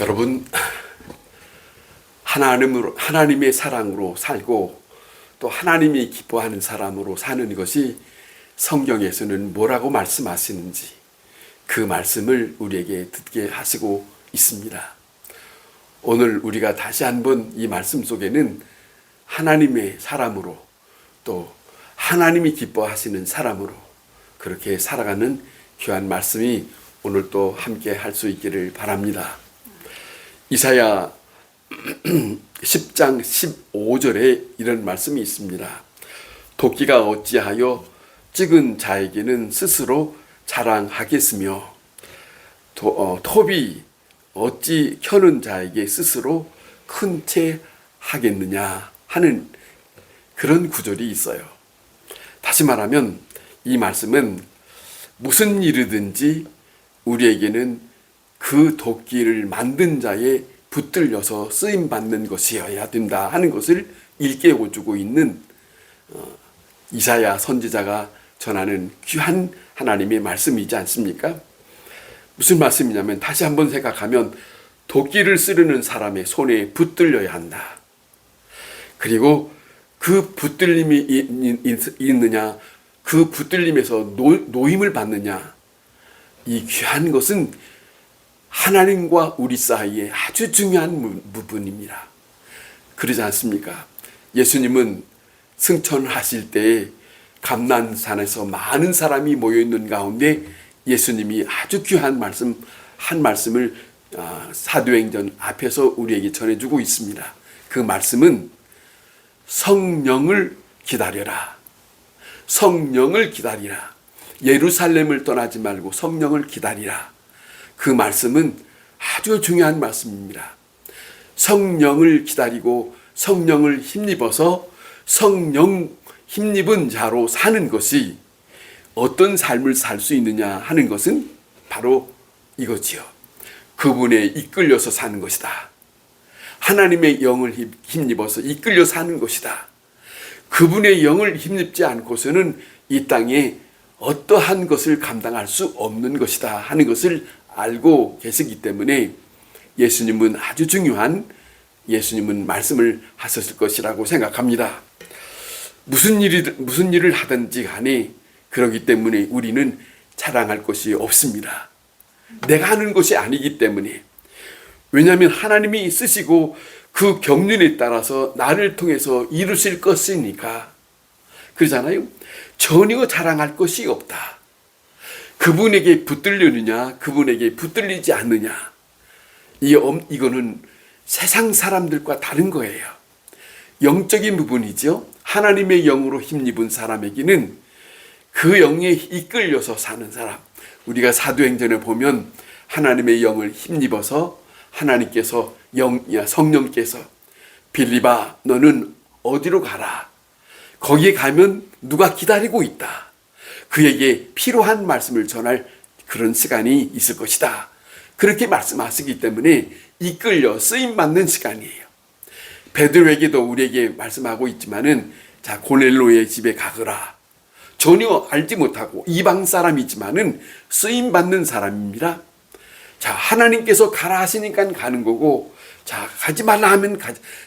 여러분, 하나님의 사랑으로 살고 또 하나님이 기뻐하는 사람으로 사는 것이 성경에서는 뭐라고 말씀하시는지 그 말씀을 우리에게 듣게 하시고 있습니다. 오늘 우리가 다시 한번 이 말씀 속에는 하나님의 사람으로 또 하나님이 기뻐하시는 사람으로 그렇게 살아가는 귀한 말씀이 오늘 또 함께 할 수 있기를 바랍니다. 이사야 10장 15절에 이런 말씀이 있습니다. 도끼가 어찌하여 찍은 자에게는 스스로 자랑하겠으며 톱이 어찌 켜는 자에게 스스로 큰 채 하겠느냐 하는 그런 구절이 있어요. 다시 말하면 이 말씀은 무슨 일이든지 우리에게는 그 도끼를 만든 자에 붙들려서 쓰임받는 것이어야 된다 하는 것을 일깨워주고 있는 이사야 선지자가 전하는 귀한 하나님의 말씀이지 않습니까? 무슨 말씀이냐면 다시 한번 생각하면 도끼를 쓰려는 사람의 손에 붙들려야 한다. 그리고 그 붙들림이 있느냐, 그 붙들림에서 노임을 받느냐, 이 귀한 것은 하나님과 우리 사이에 아주 중요한 부분입니다. 그러지 않습니까? 예수님은 승천하실 때에 감난산에서 많은 사람이 모여있는 가운데 예수님이 아주 귀한 한 말씀을 사도행전 앞에서 우리에게 전해주고 있습니다. 그 말씀은 성령을 기다려라. 성령을 기다리라. 예루살렘을 떠나지 말고 성령을 기다리라. 그 말씀은 아주 중요한 말씀입니다. 성령을 기다리고 성령을 힘입어서 성령 힘입은 자로 사는 것이 어떤 삶을 살 수 있느냐 하는 것은 바로 이거지요. 그분에 이끌려서 사는 것이다. 하나님의 영을 힘입어서 이끌려 사는 것이다. 그분의 영을 힘입지 않고서는 이 땅에 어떠한 것을 감당할 수 없는 것이다 하는 것을 알고 계시기 때문에 예수님은 아주 중요한 말씀을 하셨을 것이라고 생각합니다. 무슨 일을 하든지 간에 그러기 때문에 우리는 자랑할 것이 없습니다. 내가 하는 것이 아니기 때문에. 왜냐하면 하나님이 쓰시고 그 경륜에 따라서 나를 통해서 이루실 것이니까. 그러잖아요. 전혀 자랑할 것이 없다. 그분에게 붙들려느냐, 그분에게 붙들리지 않느냐. 이거는 세상 사람들과 다른 거예요. 영적인 부분이죠. 하나님의 영으로 힘입은 사람에게는 그 영에 이끌려서 사는 사람. 우리가 사도행전에 보면 하나님의 영을 힘입어서 하나님께서 성령께서 빌립아 너는 어디로 가라. 거기에 가면 누가 기다리고 있다. 그에게 필요한 말씀을 전할 그런 시간이 있을 것이다. 그렇게 말씀하시기 때문에 이끌려 쓰임받는 시간이에요. 베드로에게도 우리에게 말씀하고 있지만은 자 고넬로의 집에 가거라. 전혀 알지 못하고 이방 사람이지만은 쓰임받는 사람입니다. 자 하나님께서 가라 하시니까 가는 거고 자 가지 말라 하면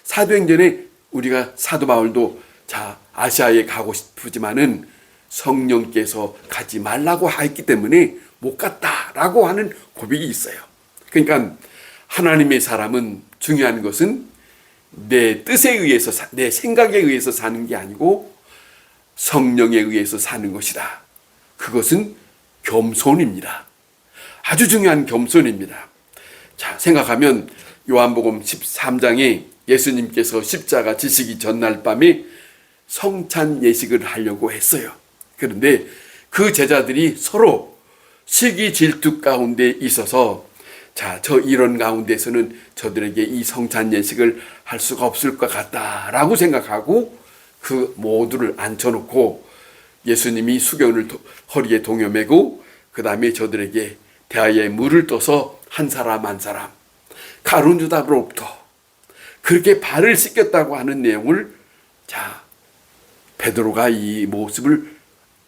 사도행전에 우리가 사도 바울도 자 아시아에 가고 싶지만은 성령께서 가지 말라고 했기 때문에 못 갔다라고 하는 고백이 있어요. 그러니까 하나님의 사람은 중요한 것은 내 뜻에 의해서 내 생각에 의해서 사는 게 아니고 성령에 의해서 사는 것이다. 그것은 겸손입니다. 아주 중요한 겸손입니다. 자, 생각하면 요한복음 13장에 예수님께서 십자가 지시기 전날 밤에 성찬 예식을 하려고 했어요. 그런데 그 제자들이 서로 시기 질투 가운데 있어서 자, 이런 가운데서는 저들에게 이 성찬 예식을 할 수가 없을 것 같다라고 생각하고 그 모두를 앉혀놓고 예수님이 수건을 허리에 동여매고 그 다음에 저들에게 대야에 물을 떠서 한 사람 한 사람 가룟 유다로부터 그렇게 발을 씻겼다고 하는 내용을 자 베드로가 이 모습을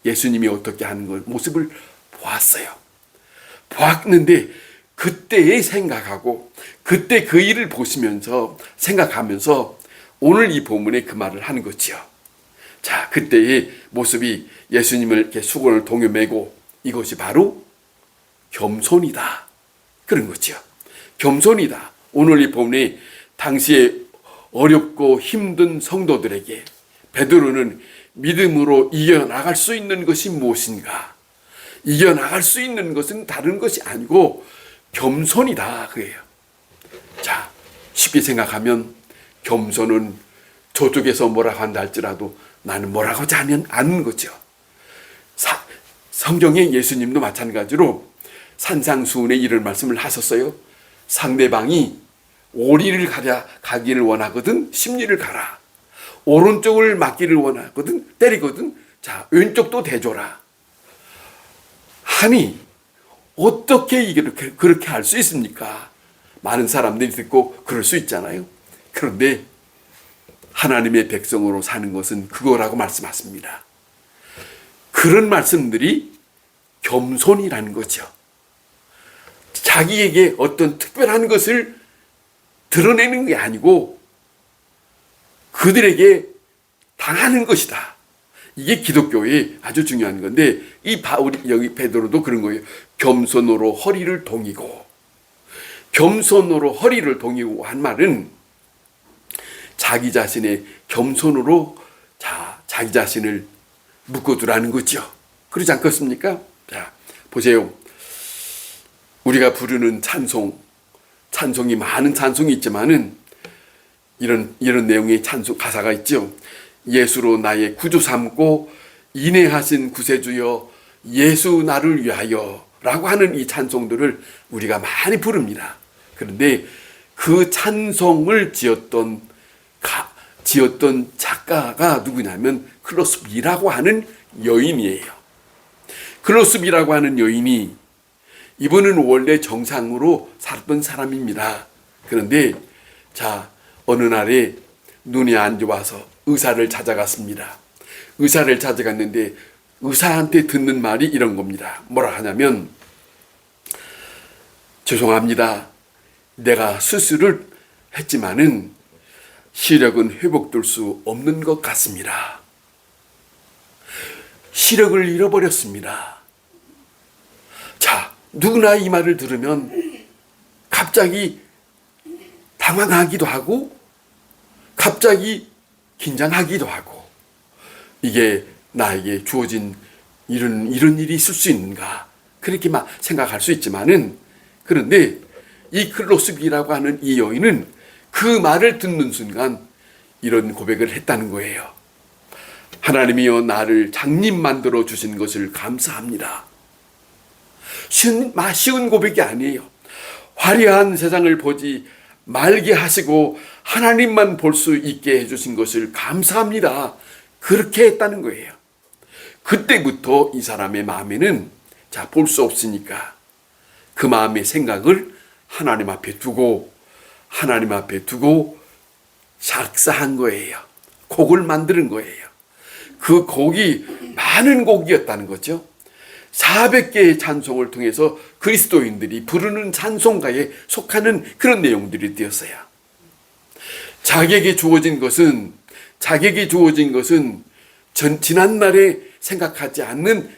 예수님이 어떻게 하는 걸 모습을 보았어요. 보았는데 그때에 생각하고 그때 그 일을 보시면서 생각하면서 오늘 이 본문에 그 말을 하는 거지요. 자, 그때의 모습이 예수님을 이렇게 수건을 동여매고 이것이 바로 겸손이다. 그런 거지요. 겸손이다. 오늘 이 본문에 당시에 어렵고 힘든 성도들에게 베드로는 믿음으로 이겨나갈 수 있는 것이 무엇인가? 이겨나갈 수 있는 것은 다른 것이 아니고 겸손이다. 그예요. 자, 쉽게 생각하면 겸손은 저쪽에서 뭐라고 한다 할지라도 나는 뭐라고 하지 않는 거죠. 성경에 예수님도 마찬가지로 산상수훈에 이런 말씀을 하셨어요. 상대방이 오리를 가기를 원하거든 십리를 가라. 오른쪽을 맞기를 원하거든 때리거든 자 왼쪽도 대줘라. 하니 어떻게 그렇게 할 수 있습니까? 많은 사람들이 듣고 그럴 수 있잖아요. 그런데 하나님의 백성으로 사는 것은 그거라고 말씀하십니다. 그런 말씀들이 겸손이라는 거죠. 자기에게 어떤 특별한 것을 드러내는 게 아니고 그들에게 당하는 것이다. 이게 기독교의 아주 중요한 건데 이 바울이 여기 베드로도 그런 거예요. 겸손으로 허리를 동이고 겸손으로 허리를 동이고 한 말은 자기 자신의 겸손으로 자기 자신을 묶어두라는 거죠. 그러지 않겠습니까? 자, 보세요. 우리가 부르는 찬송이 많은 찬송이 있지만은 이런 내용의 찬송 가사가 있죠. 예수로 나의 구주 삼고 인애하신 구세주여 예수 나를 위하여 라고 하는 이 찬송들을 우리가 많이 부릅니다. 그런데 그 찬송을 지었던 작가가 누구냐면 클로스비라고 하는 여인이에요. 클로스비라고 하는 여인이 이분은 원래 정상으로 살았던 사람입니다. 그런데 어느 날에 눈이 안 좋아서 의사를 찾아갔습니다. 의사를 찾아갔는데 의사한테 듣는 말이 이런 겁니다. 뭐라 하냐면 죄송합니다. 내가 수술을 했지만은 시력은 회복될 수 없는 것 같습니다. 시력을 잃어버렸습니다. 누구나 이 말을 들으면 갑자기 당황하기도 하고 갑자기 긴장하기도 하고 이게 나에게 주어진 이런 일이 있을 수 있는가 그렇게 생각할 수 있지만은 그런데 이 클로스비라고 하는 이 여인은 그 말을 듣는 순간 이런 고백을 했다는 거예요. 하나님이여 나를 장님 만들어 주신 것을 감사합니다. 쉬운 고백이 아니에요. 화려한 세상을 보지 말게 하시고 하나님만 볼 수 있게 해주신 것을 감사합니다. 그렇게 했다는 거예요. 그때부터 이 사람의 마음에는 볼 수 없으니까 그 마음의 생각을 하나님 앞에 두고 작사한 거예요. 곡을 만드는 거예요. 그 곡이 많은 곡이었다는 거죠. 400개의 찬송을 통해서 그리스도인들이 부르는 찬송가에 속하는 그런 내용들이 되었어요. 자기에게 주어진 것은 지난날에 생각하지 않는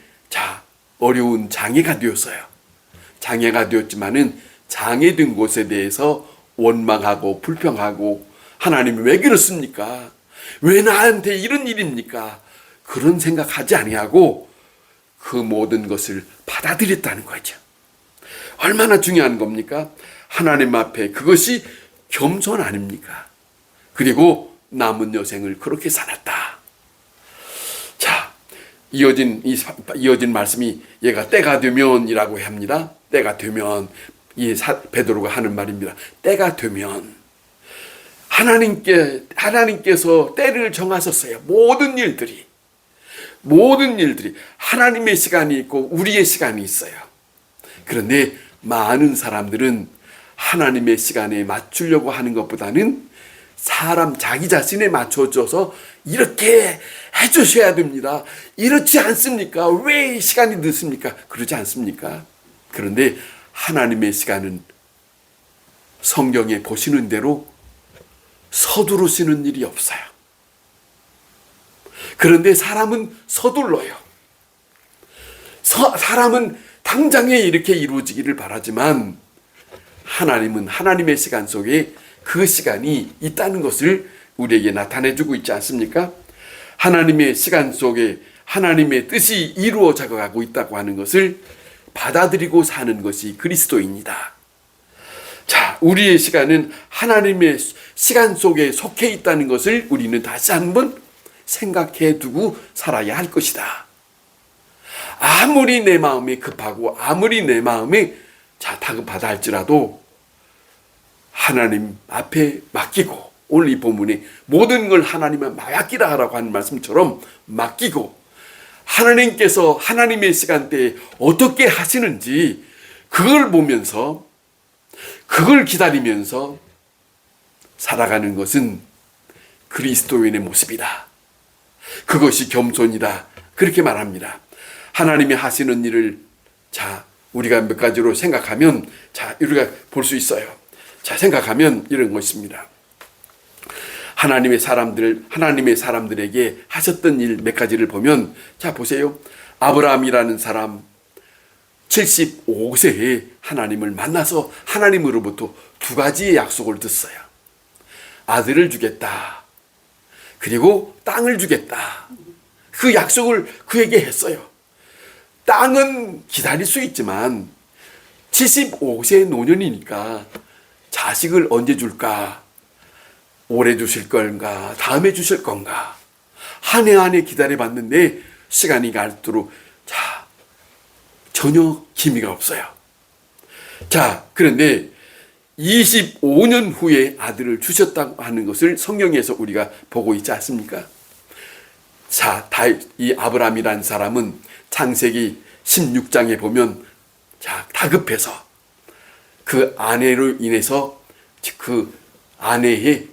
어려운 장애가 되었어요. 장애가 되었지만은 장애된 것에 대해서 원망하고 불평하고 하나님 왜 그렇습니까? 왜 나한테 이런 일입니까? 그런 생각하지 아니하고 그 모든 것을 받아들였다는 거죠. 얼마나 중요한 겁니까? 하나님 앞에 그것이 겸손 아닙니까? 그리고 남은 여생을 그렇게 살았다. 이어진 말씀이 얘가 때가 되면이라고 합니다. 때가 되면 베드로가 하는 말입니다. 때가 되면 하나님께서 때를 정하셨어요. 모든 일들이 하나님의 시간이 있고 우리의 시간이 있어요. 그런데 많은 사람들은 하나님의 시간에 맞추려고 하는 것보다는 자기 자신에 맞춰줘서 이렇게 해주셔야 됩니다. 이렇지 않습니까? 왜 시간이 늦습니까? 그러지 않습니까? 그런데 하나님의 시간은 성경에 보시는 대로 서두르시는 일이 없어요. 그런데 사람은 서둘러요. 사람은 당장에 이렇게 이루어지기를 바라지만 하나님은 하나님의 시간 속에 그 시간이 있다는 것을 우리에게 나타내주고 있지 않습니까? 하나님의 시간 속에 하나님의 뜻이 이루어져 가고 있다고 하는 것을 받아들이고 사는 것이 그리스도입니다. 자, 우리의 시간은 하나님의 시간 속에 속해 있다는 것을 우리는 다시 한번 생각해 두고 살아야 할 것이다. 아무리 내 마음이 급하고 아무리 내 마음이 다급하다 할지라도 하나님 앞에 맡기고, 오늘 이 본문에 모든 걸 하나님에 맡기라 하라고 하는 말씀처럼 맡기고, 하나님께서 하나님의 시간대에 어떻게 하시는지 그걸 보면서, 그걸 기다리면서 살아가는 것은 그리스도인의 모습이다. 그것이 겸손이다. 그렇게 말합니다. 하나님이 하시는 일을 우리가 몇 가지로 생각하면 우리가 볼 수 있어요. 생각하면 이런 것입니다. 하나님의 사람들에게 하셨던 일 몇 가지를 보면, 보세요. 아브라함이라는 사람 75세에 하나님을 만나서 하나님으로부터 두 가지의 약속을 듣어요. 아들을 주겠다. 그리고 땅을 주겠다. 그 약속을 그에게 했어요. 땅은 기다릴 수 있지만 75세 노년이니까 자식을 언제 줄까? 올해 주실 건가? 다음에 주실 건가? 한 해 한 해 기다려봤는데 시간이 갈수록 전혀 기미가 없어요. 그런데 25년 후에 아들을 주셨다고 하는 것을 성경에서 우리가 보고 있지 않습니까? 이 아브라함이라는 사람은 창세기 16장에 보면 다급해서 그 아내로 인해서 그 아내의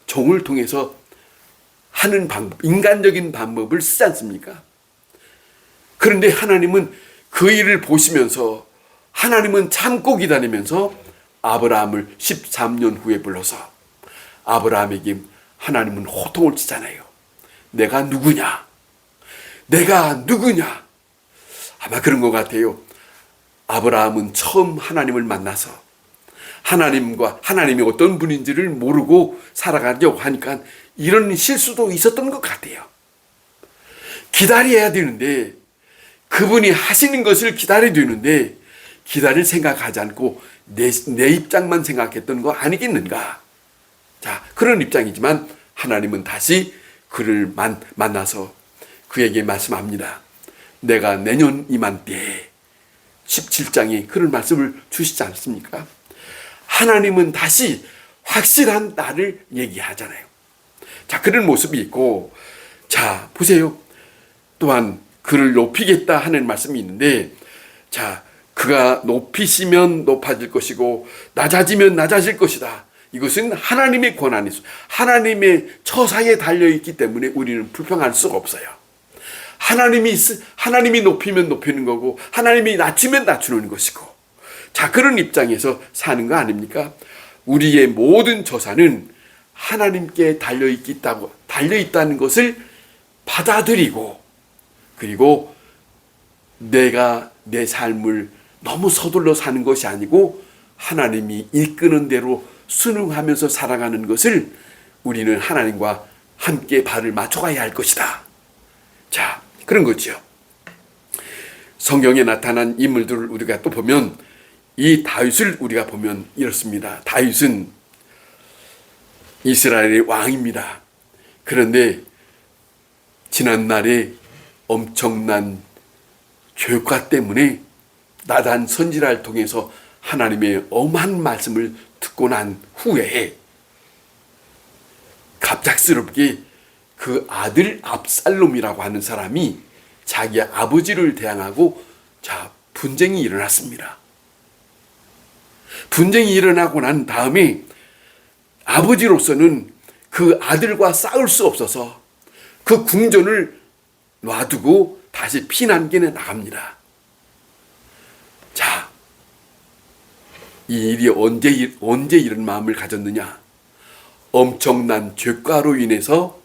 종을 통해서 하는 방법, 인간적인 방법을 쓰지 않습니까? 그런데 하나님은 그 일을 보시면서 하나님은 참고 기다리면서 아브라함을 13년 후에 불러서 아브라함에게 하나님은 호통을 치잖아요. 내가 누구냐? 내가 누구냐? 아마 그런 것 같아요. 아브라함은 처음 하나님을 만나서 하나님이 어떤 분인지를 모르고 살아가려고 하니까 이런 실수도 있었던 것 같아요. 기다려야 되는데, 그분이 하시는 것을 기다려야 되는데 기다릴 생각하지 않고 내 입장만 생각했던 거 아니겠는가? 그런 입장이지만 하나님은 다시 그를 만나서 그에게 말씀합니다. 내가 내년 이맘때에 17장에 그런 말씀을 주시지 않습니까? 하나님은 다시 확실한 날을 얘기하잖아요. 그런 모습이 있고, 보세요. 또한 그를 높이겠다 하는 말씀이 있는데, 그가 높이시면 높아질 것이고 낮아지면 낮아질 것이다. 이것은 하나님의 권한이 있어요. 하나님의 처사에 달려있기 때문에 우리는 불평할 수가 없어요. 하나님이 높이면 높이는 거고 하나님이 낮추면 낮추는 것이고, 그런 입장에서 사는 거 아닙니까? 우리의 모든 처사는 하나님께 달려있다는 것을 받아들이고, 그리고 내가 내 삶을 너무 서둘러 사는 것이 아니고 하나님이 이끄는 대로 순응하면서 살아가는 것을 우리는 하나님과 함께 발을 맞춰가야 할 것이다. 그런 거죠. 성경에 나타난 인물들을 우리가 또 보면, 이 다윗을 우리가 보면 이렇습니다. 다윗은 이스라엘의 왕입니다. 그런데 지난날에 엄청난 교육과 때문에 나단 선지자를 통해서 하나님의 엄한 말씀을 듣고 난 후에 갑작스럽게 그 아들 압살롬이라고 하는 사람이 자기 아버지를 대항하고 분쟁이 일어났습니다. 분쟁이 일어나고 난 다음에 아버지로서는 그 아들과 싸울 수 없어서 그 궁전을 놔두고 다시 피난길에 나갑니다. 이 일이 언제 이런 마음을 가졌느냐? 엄청난 죄과로 인해서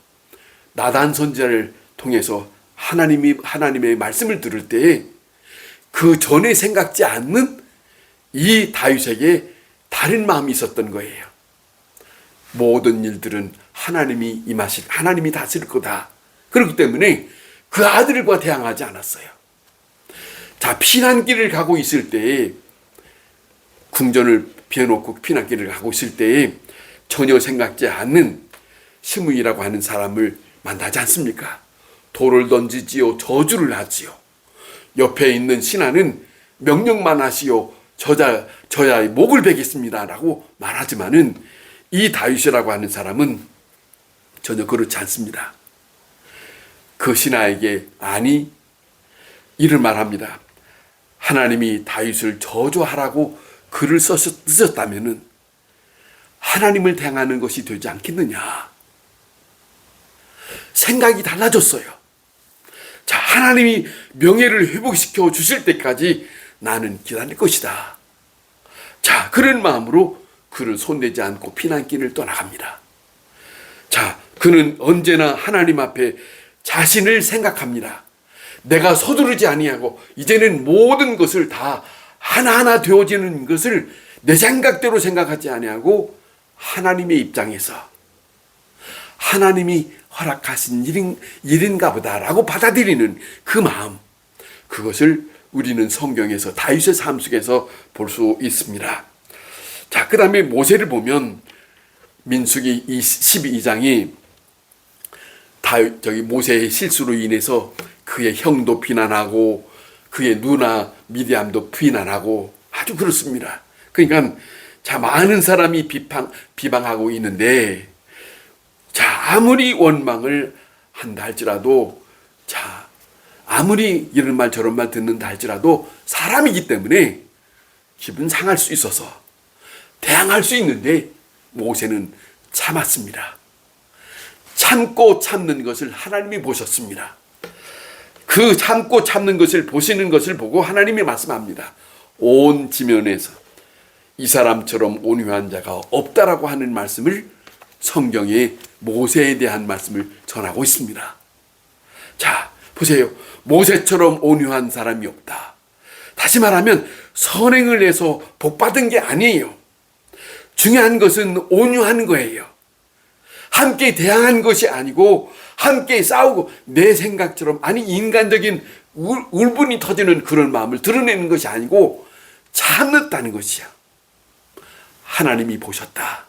나단 선지자를 통해서 하나님의 말씀을 들을 때에 그 전에 생각지 않는 이 다윗에게 다른 마음이 있었던 거예요. 모든 일들은 하나님이 다스릴 거다. 그렇기 때문에 그 아들과 대항하지 않았어요. 자, 피난길을 가고 있을 때에 궁전을 비워놓고 피난길을 가고 있을 때에 전혀 생각지 않는 시므이라고 하는 사람을 만나지 않습니까? 돌을 던지지요, 저주를 하지요. 옆에 있는 신하는 명령만 하시오, 저자의 목을 베겠습니다라고 말하지만은 이 다윗이라고 하는 사람은 전혀 그렇지 않습니다. 그 신하에게 이를 말합니다. 하나님이 다윗을 저주하라고 글을 쓰셨다면은 하나님을 대항하는 것이 되지 않겠느냐. 생각이 달라졌어요. 자, 하나님이 명예를 회복시켜 주실 때까지 나는 기다릴 것이다. 자, 그런 마음으로 그를 손대지 않고 피난길을 떠나갑니다. 자, 그는 언제나 하나님 앞에 자신을 생각합니다. 내가 서두르지 아니하고 이제는 모든 것을 다 하나하나 되어지는 것을 내 생각대로 생각하지 아니하고 하나님의 입장에서 하나님이 허락하신 일인가 보다라고 받아들이는 그 마음, 그것을 우리는 성경에서 다윗의 삶 속에서 볼 수 있습니다. 자, 그 다음에 모세를 보면 민수기 12장이 모세의 실수로 인해서 그의 형도 비난하고 그의 누나 미디암도 비난하고 아주 그렇습니다. 그러니까 자, 많은 사람이 비방하고 있는데 자, 아무리 원망을 한다 할지라도 자, 아무리 이런 말 저런 말 듣는다 할지라도 사람이기 때문에 기분 상할 수 있어서 대항할 수 있는데 모세는 참았습니다. 참고 참는 것을 하나님이 보셨습니다. 그 참고 참는 것을 보시는 것을 보고 하나님이 말씀합니다. 온 지면에서 이 사람처럼 온유한 자가 없다라고 하는 말씀을 성경에 모세에 대한 말씀을 전하고 있습니다. 자, 보세요. 모세처럼 온유한 사람이 없다. 다시 말하면 선행을 해서 복받은 게 아니에요. 중요한 것은 온유한 거예요. 함께 대항한 것이 아니고 함께 싸우고 내 생각처럼 인간적인 울분이 터지는 그런 마음을 드러내는 것이 아니고 참았다는 것이야. 하나님이 보셨다.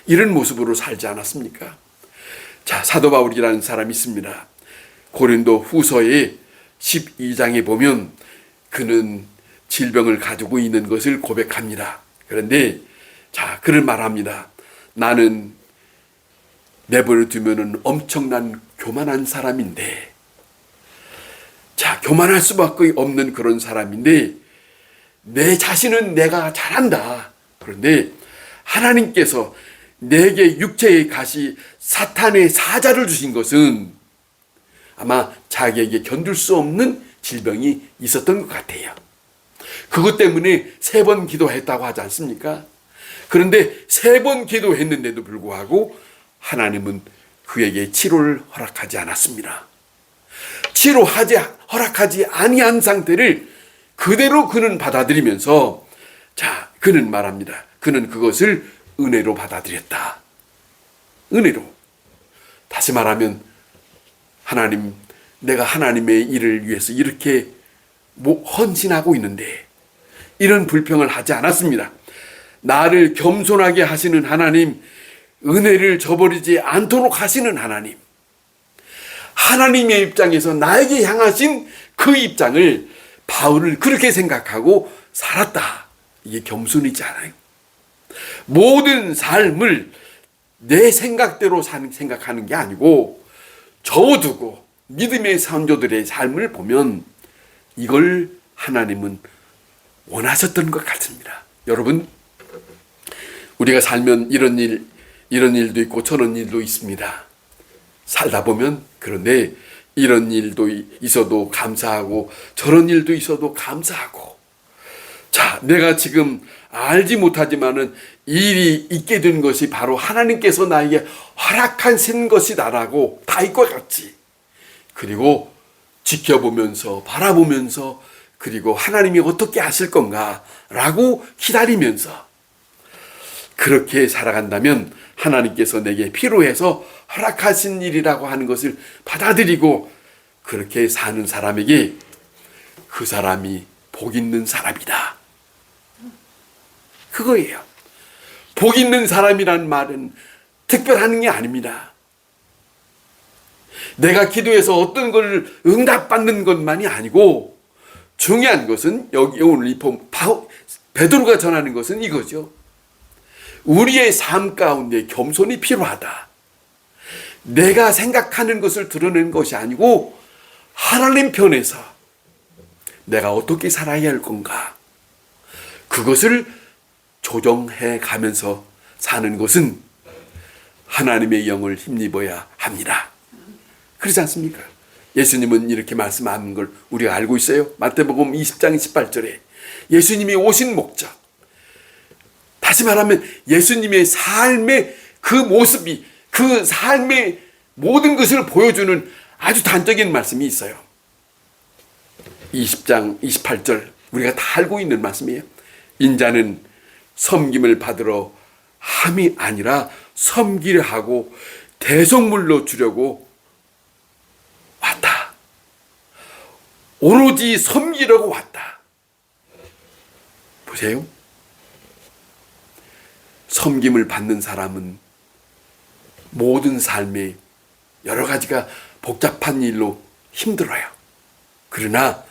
이런 모습으로 살지 않았습니까? 자, 사도 바울이라는 사람이 있습니다. 고린도 후서의 12장에 보면 그는 질병을 가지고 있는 것을 고백합니다. 그런데 자, 그를 말합니다. 나는 내버려 두면은 엄청난 교만한 사람인데, 자, 교만할 수밖에 없는 그런 사람인데, 내 자신은 내가 잘한다. 그런데 하나님께서 내게 육체의 가시 사탄의 사자를 주신 것은 아마 자기에게 견딜 수 없는 질병이 있었던 것 같아요. 그것 때문에 3번 기도했다고 하지 않습니까? 그런데 3번 기도했는데도 불구하고 하나님은 그에게 치료를 허락하지 않았습니다. 허락하지 아니한 상태를 그대로 그는 받아들이면서 자, 그는 말합니다. 그는 그것을 은혜로 받아들였다. 은혜로. 다시 말하면 하나님, 내가 하나님의 일을 위해서 이렇게 헌신하고 있는데 이런 불평을 하지 않았습니다. 나를 겸손하게 하시는 하나님, 은혜를 저버리지 않도록 하시는 하나님, 하나님의 입장에서 나에게 향하신 그 입장을 바울을 그렇게 생각하고 살았다. 이게 겸손이지 않아요? 모든 삶을 내 생각대로 생각하는 게 아니고 저어두고 믿음의 선조들의 삶을 보면 이걸 하나님은 원하셨던 것 같습니다. 여러분, 우리가 살면 이런 일도 있고 저런 일도 있습니다. 살다 보면 그런데 이런 일도 있어도 감사하고 저런 일도 있어도 감사하고 자, 내가 지금 알지 못하지만은 일이 있게 된 것이 바로 하나님께서 나에게 허락하신 것이다라고 다윗과 같이, 그리고 지켜보면서 바라보면서, 그리고 하나님이 어떻게 하실 건가라고 기다리면서 그렇게 살아간다면 하나님께서 내게 필요해서 허락하신 일이라고 하는 것을 받아들이고 그렇게 사는 사람에게 그 사람이 복 있는 사람이다, 그거예요. 복 있는 사람이란 말은 특별한 게 아닙니다. 내가 기도해서 어떤 걸 응답받는 것만이 아니고, 중요한 것은 여기 오늘 이 베드로가 전하는 것은 이거죠. 우리의 삶 가운데 겸손이 필요하다. 내가 생각하는 것을 드러내는 것이 아니고 하나님 편에서 내가 어떻게 살아야 할 건가, 그것을 조정해 가면서 사는 것은 하나님의 영을 힘입어야 합니다. 그렇지 않습니까? 예수님은 이렇게 말씀하는 걸 우리가 알고 있어요. 마태복음 20장 18절에 예수님이 오신 목적, 다시 말하면 예수님의 삶의 그 모습이, 그 삶의 모든 것을 보여주는 아주 단적인 말씀이 있어요. 20장 28절, 우리가 다 알고 있는 말씀이에요. 인자는 섬김을 받으러 함이 아니라 섬기려 하고 대속물로 주려고 왔다. 오로지 섬기려고 왔다. 보세요. 섬김을 받는 사람은 모든 삶에 여러 가지가 복잡한 일로 힘들어요. 그러나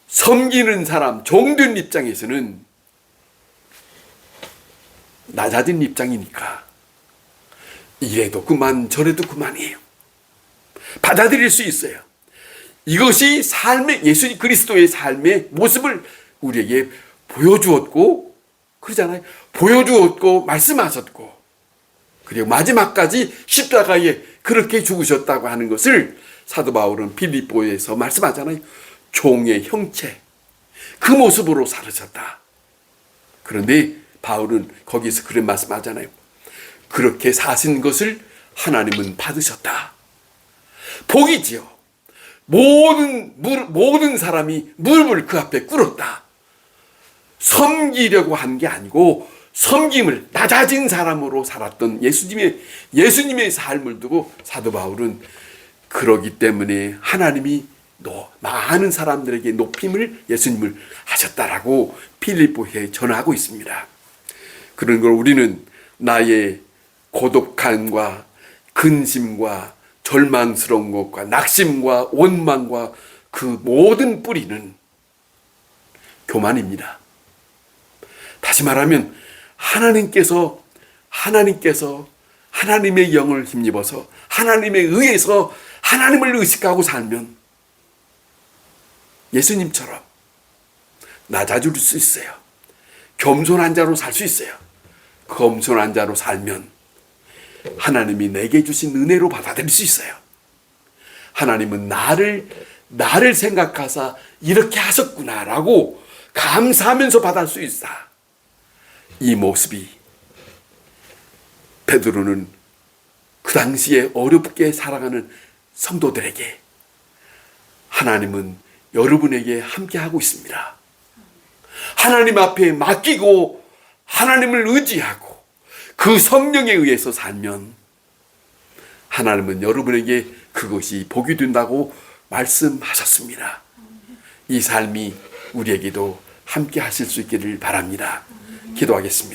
섬기는 사람, 종된 입장에서는 낮아진 입장이니까 이래도 그만 저래도 그만이에요. 받아들일 수 있어요. 이것이 삶의, 예수 그리스도의 삶의 모습을 우리에게 보여주었고, 그러잖아요. 보여주었고 말씀하셨고, 그리고 마지막까지 십자가에 그렇게 죽으셨다고 하는 것을 사도 바울은 빌립보에서 말씀하잖아요. 종의 형체, 그 모습으로 살으셨다. 그런데 바울은 거기서 그런 말씀하잖아요. 그렇게 사신 것을 하나님은 받으셨다. 복이지요. 모든 사람이 무릎을 그 앞에 꿇었다. 섬기려고 한 게 아니고 섬김을, 낮아진 사람으로 살았던 예수님의 삶을 두고 사도 바울은 그러기 때문에 하나님이 많은 사람들에게 높임을, 예수님을 하셨다라고 빌립보에 전하고 있습니다. 그런 걸 우리는 나의 고독함과 근심과 절망스러운 것과 낙심과 원망과 그 모든 뿌리는 교만입니다. 다시 말하면 하나님께서 하나님의 영을 힘입어서 하나님에 의해서 하나님을 의식하고 살면 예수님처럼 낮아질 수 있어요. 겸손한 자로 살 수 있어요. 겸손한 자로 살면 하나님이 내게 주신 은혜로 받아들일 수 있어요. 하나님은 나를 생각하사 이렇게 하셨구나라고 감사하면서 받을 수 있어. 이 모습이 베드로는 그 당시에 어렵게 살아가는 성도들에게 하나님은 여러분에게 함께하고 있습니다. 하나님 앞에 맡기고 하나님을 의지하고 그 성령에 의해서 살면 하나님은 여러분에게 그것이 복이 된다고 말씀하셨습니다. 이 삶이 우리에게도 함께 하실 수 있기를 바랍니다. 기도하겠습니다.